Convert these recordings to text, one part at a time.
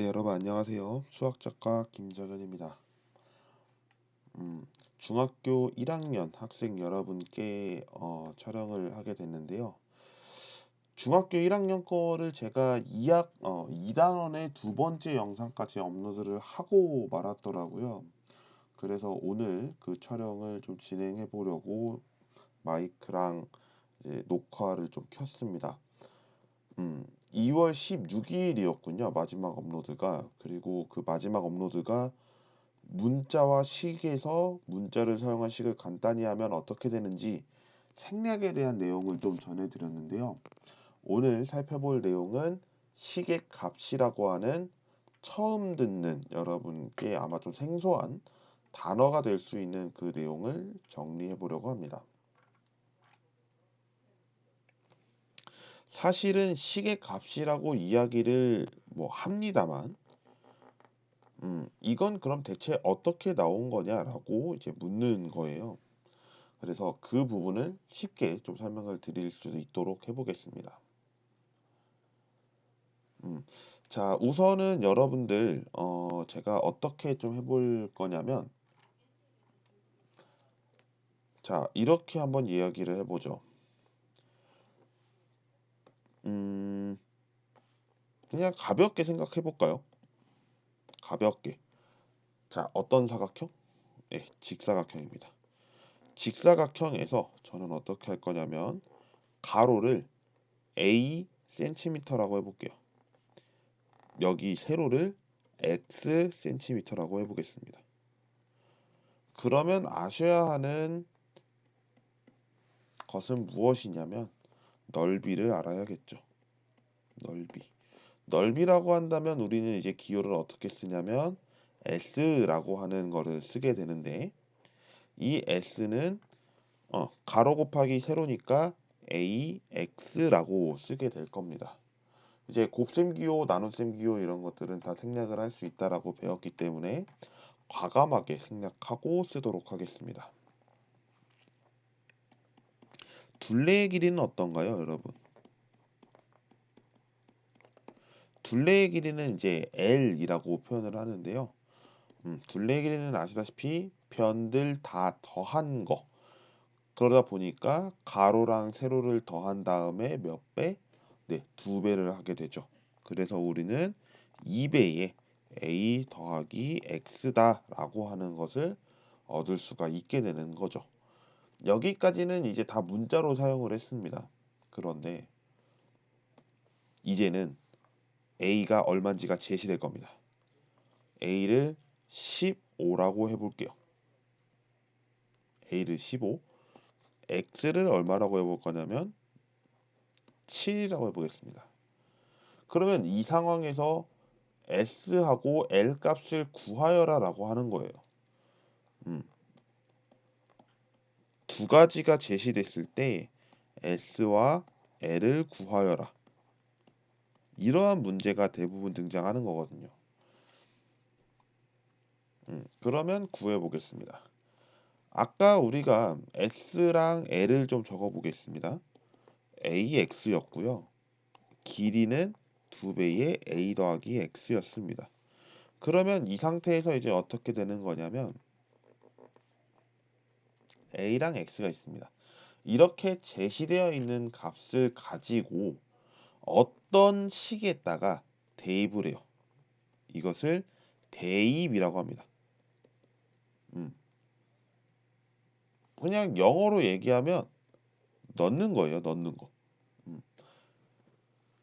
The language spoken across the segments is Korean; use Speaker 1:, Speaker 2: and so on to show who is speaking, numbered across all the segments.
Speaker 1: 네, 여러분 안녕하세요. 수학작가 김정현입니다. 중학교 1학년 학생 여러분께 촬영을 하게 됐는데요. 중학교 1학년 거를 제가 2단원의 두 번째 영상까지 업로드를 하고 말았더라고요. 그래서 오늘 그 촬영을 좀 진행해 보려고 마이크랑 이제 녹화를 좀 켰습니다. 2월 16일이었군요. 마지막 업로드가. 그리고 그 마지막 업로드가 문자와 식에서 문자를 사용한 식을 간단히 하면 어떻게 되는지 생략에 대한 내용을 좀 전해드렸는데요. 오늘 살펴볼 내용은 식의 값이라고 하는 처음 듣는 여러분께 아마 좀 생소한 단어가 될 수 있는 그 내용을 정리해 보려고 합니다. 사실은 식의 값이라고 이야기를 합니다만 이건 그럼 대체 어떻게 나온 거냐라고 이제 묻는 거예요. 그래서 그 부분을 쉽게 좀 설명을 드릴 수 있도록 해보겠습니다. 자, 우선은 여러분들 제가 어떻게 좀 해볼 거냐면, 자, 이렇게 한번 이야기를 해보죠. 음, 그냥 가볍게 생각해 볼까요? 가볍게. 자, 어떤 사각형? 네, 직사각형입니다. 직사각형에서 저는 어떻게 할 거냐면 가로를 A 센티미터라고 해볼게요. 여기 세로를 x 센티미터라고 해보겠습니다. 그러면 아셔야 하는 것은 무엇이냐면 넓이를 알아야겠죠. 넓이. 넓이라고 한다면 우리는 이제 기호를 어떻게 쓰냐면 s라고 하는 거를 쓰게 되는데 이 s는 가로 곱하기 세로니까 ax라고 쓰게 될 겁니다. 이제 곱셈 기호, 나눗셈 기호 이런 것들은 다 생략을 할 수 있다라고 배웠기 때문에 과감하게 생략하고 쓰도록 하겠습니다. 둘레의 길이는 어떤가요, 여러분? 둘레의 길이는 이제 L이라고 표현을 하는데요. 둘레의 길이는 아시다시피 변들 다 더한 거. 그러다 보니까 가로랑 세로를 더한 다음에 몇 배? 네, 두 배를 하게 되죠. 그래서 우리는 2배의 A 더하기 X다라고 하는 것을 얻을 수가 있게 되는 거죠. 여기까지는 이제 다 문자로 사용을 했습니다. 그런데 이제는 A가 얼마인지가 제시될 겁니다. A를 15라고 해볼게요. A를 15, X를 얼마라고 해볼 거냐면 7이라고 해보겠습니다. 그러면 이 상황에서 S하고 L 값을 구하여라라고 하는 거예요. 두 가지가 제시됐을 때 S와 L을 구하여라. 이러한 문제가 대부분 등장하는 거거든요. 그러면 구해 보겠습니다. 아까 우리가 S랑 L을 좀 적어 보겠습니다. AX였고요. 길이는 2배의 A 더하기 X였습니다. 그러면 이 상태에서 이제 어떻게 되는 거냐면 A랑 X가 있습니다. 이렇게 제시되어 있는 값을 가지고 어떤 식에다가 대입을 해요. 이것을 대입이라고 합니다. 그냥 영어로 얘기하면 넣는 거예요. 넣는 거.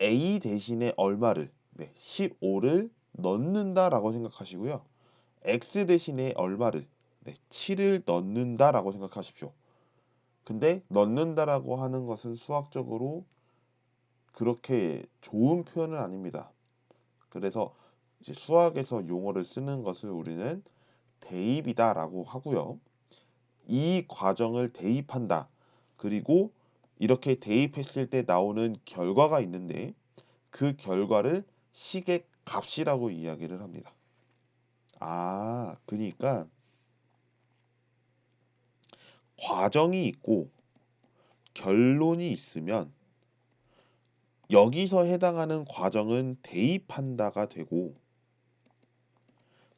Speaker 1: A 대신에 얼마를 15를 넣는다라고 생각하시고요. X 대신에 얼마를 7을 넣는다라고 생각하십시오. 근데 넣는다라고 하는 것은 수학적으로 그렇게 좋은 표현은 아닙니다. 그래서 이제 수학에서 용어를 쓰는 것을 우리는 대입이다라고 하고요. 이 과정을 대입한다. 그리고 이렇게 대입했을 때 나오는 결과가 있는데 그 결과를 식의 값이라고 이야기를 합니다. 그러니까 과정이 있고 결론이 있으면 여기서 해당하는 과정은 대입한다가 되고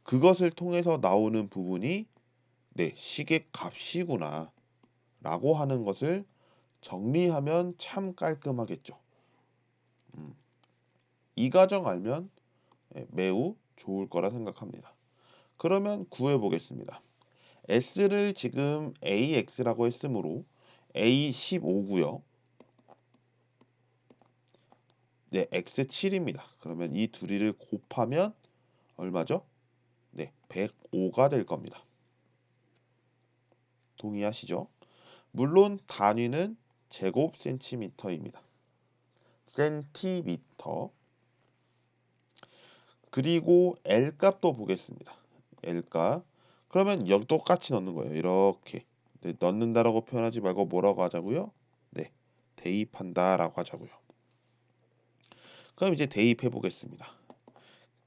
Speaker 1: 그것을 통해서 나오는 부분이 네, 시계값이구나 라고 하는 것을 정리하면 참 깔끔하겠죠. 이 과정 알면 매우 좋을 거라 생각합니다. 그러면 구해 보겠습니다. S를 지금 AX라고 했으므로 A15고요. 네, X7입니다. 그러면 이 둘이를 곱하면 얼마죠? 네, 105가 될 겁니다. 동의하시죠? 물론 단위는 제곱 센티미터입니다. 센티미터. 그리고 L 값도 보겠습니다. L 값. 그러면 여기 똑같이 넣는 거예요. 이렇게. 네, 넣는다라고 표현하지 말고 뭐라고 하자고요? 네, 대입한다라고 하자고요. 그럼 이제 대입해 보겠습니다.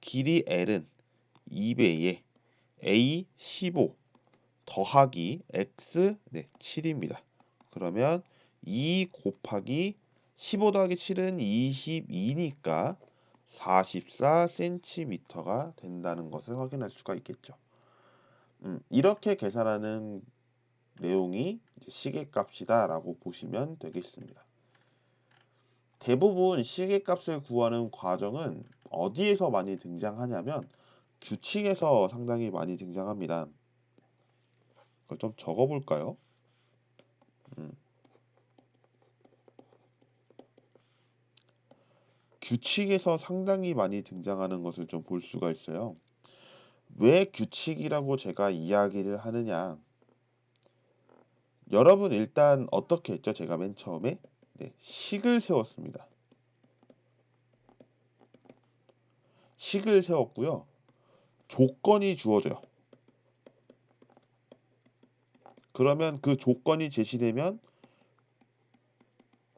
Speaker 1: 길이 L은 2배에 A15 더하기 X 네, 7입니다. 그러면 2 곱하기 15 더하기 7은 22니까 44cm가 된다는 것을 확인할 수가 있겠죠. 이렇게 계산하는 내용이 시계값이다라고 보시면 되겠습니다. 대부분 시계값을 구하는 과정은 어디에서 많이 등장하냐면 규칙에서 상당히 많이 등장합니다. 그걸 좀 적어볼까요? 규칙에서 상당히 많이 등장하는 것을 좀 볼 수가 있어요. 왜 규칙이라고 제가 이야기를 하느냐? 여러분 일단 어떻게 했죠? 제가 맨 처음에 네, 식을 세웠습니다. 식을 세웠고요. 조건이 주어져요. 그러면 그 조건이 제시되면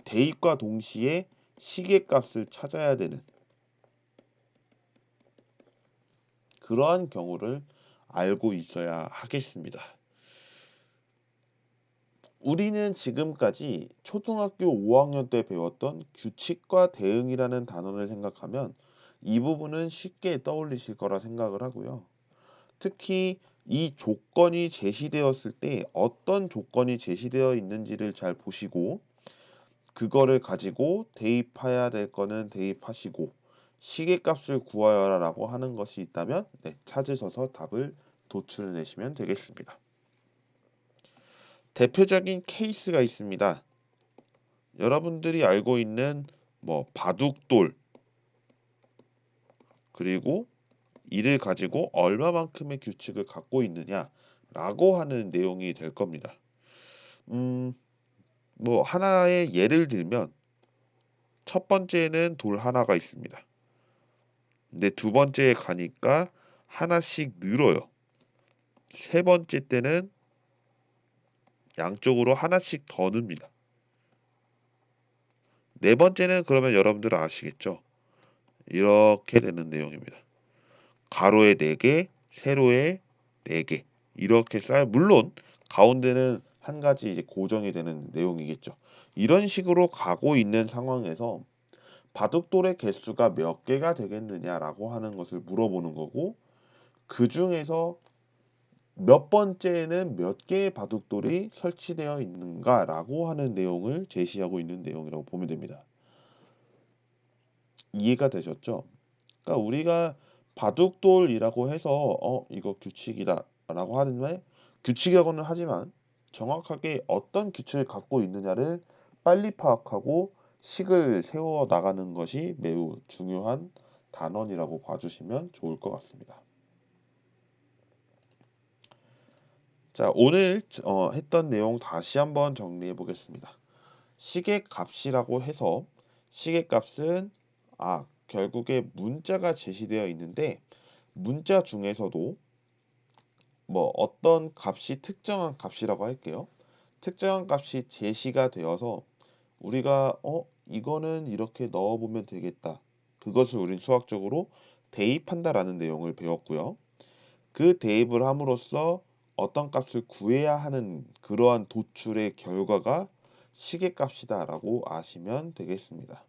Speaker 1: 대입과 동시에 시계값을 찾아야 되는 그러한 경우를 알고 있어야 하겠습니다. 우리는 지금까지 초등학교 5학년 때 배웠던 규칙과 대응이라는 단원을 생각하면 이 부분은 쉽게 떠올리실 거라 생각을 하고요. 특히 이 조건이 제시되었을 때 어떤 조건이 제시되어 있는지를 잘 보시고 그거를 가지고 대입해야 될 거는 대입하시고 시계값을 구하여라라고 하는 것이 있다면 네, 찾으셔서 답을 도출해내시면 되겠습니다. 대표적인 케이스가 있습니다. 여러분들이 알고 있는 뭐 바둑돌 그리고 이를 가지고 얼마만큼의 규칙을 갖고 있느냐라고 하는 내용이 될 겁니다. 뭐 하나의 예를 들면 첫 번째는 돌 하나가 있습니다. 근데 두 번째에 가니까 하나씩 늘어요. 세 번째 때는 양쪽으로 하나씩 더 늡니다. 네 번째는 그러면 여러분들 아시겠죠? 이렇게 되는 내용입니다. 가로에 4개, 세로에 4개 이렇게 쌓여 물론 가운데는 한 가지 이제 고정이 되는 내용이겠죠. 이런 식으로 가고 있는 상황에서 바둑돌의 개수가 몇 개가 되겠느냐라고 하는 것을 물어보는 거고 그 중에서 몇 번째에는 몇 개의 바둑돌이 설치되어 있는가라고 하는 내용을 제시하고 있는 내용이라고 보면 됩니다. 이해가 되셨죠? 그러니까 우리가 바둑돌이라고 해서 이거 규칙이다라고 하는데 규칙이라고는 하지만 정확하게 어떤 규칙을 갖고 있느냐를 빨리 파악하고 식을 세워 나가는 것이 매우 중요한 단원이라고 봐주시면 좋을 것 같습니다. 자, 오늘 했던 내용 다시 한번 정리해 보겠습니다. 시계값이라고 해서 시계값은 결국에 문자가 제시되어 있는데 문자 중에서도 뭐 어떤 값이 특정한 값이라고 할게요. 특정한 값이 제시가 되어서 우리가 이거는 이렇게 넣어보면 되겠다. 그것을 우린 수학적으로 대입한다라는 내용을 배웠고요. 그 대입을 함으로써 어떤 값을 구해야 하는 그러한 도출의 결과가 시계값이다라고 아시면 되겠습니다.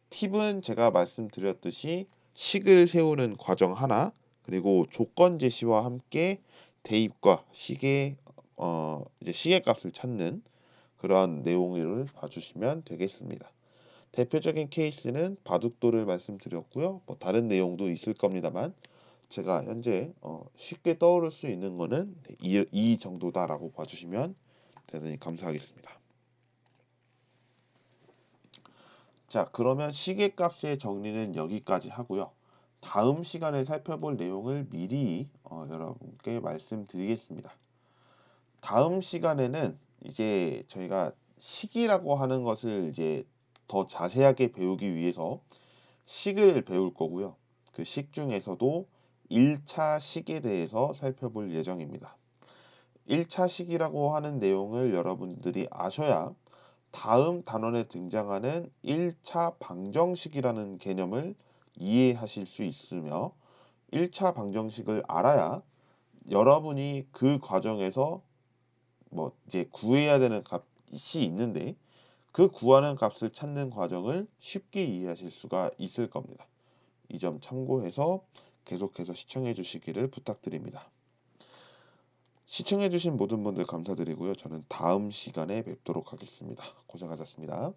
Speaker 1: 팁은 제가 말씀드렸듯이 식을 세우는 과정 하나, 그리고 조건 제시와 함께 대입과 이제 시계값을 찾는 그런 내용을 봐주시면 되겠습니다. 대표적인 케이스는 바둑돌을 말씀드렸고요. 뭐 다른 내용도 있을 겁니다만 제가 현재 쉽게 떠오를 수 있는 거는 이 정도다라고 봐주시면 대단히 감사하겠습니다. 자, 그러면 시계값의 정리는 여기까지 하고요. 다음 시간에 살펴볼 내용을 미리 여러분께 말씀드리겠습니다. 다음 시간에는 이제 저희가 식이라고 하는 것을 이제 더 자세하게 배우기 위해서 식을 배울 거고요. 그 식 중에서도 1차 식에 대해서 살펴볼 예정입니다. 1차 식이라고 하는 내용을 여러분들이 아셔야 다음 단원에 등장하는 1차 방정식이라는 개념을 이해하실 수 있으며 1차 방정식을 알아야 여러분이 그 과정에서 뭐 이제 구해야 되는 값이 있는데 그 구하는 값을 찾는 과정을 쉽게 이해하실 수가 있을 겁니다. 이 점 참고해서 계속해서 시청해 주시기를 부탁드립니다. 시청해 주신 모든 분들 감사드리고요. 저는 다음 시간에 뵙도록 하겠습니다. 고생하셨습니다.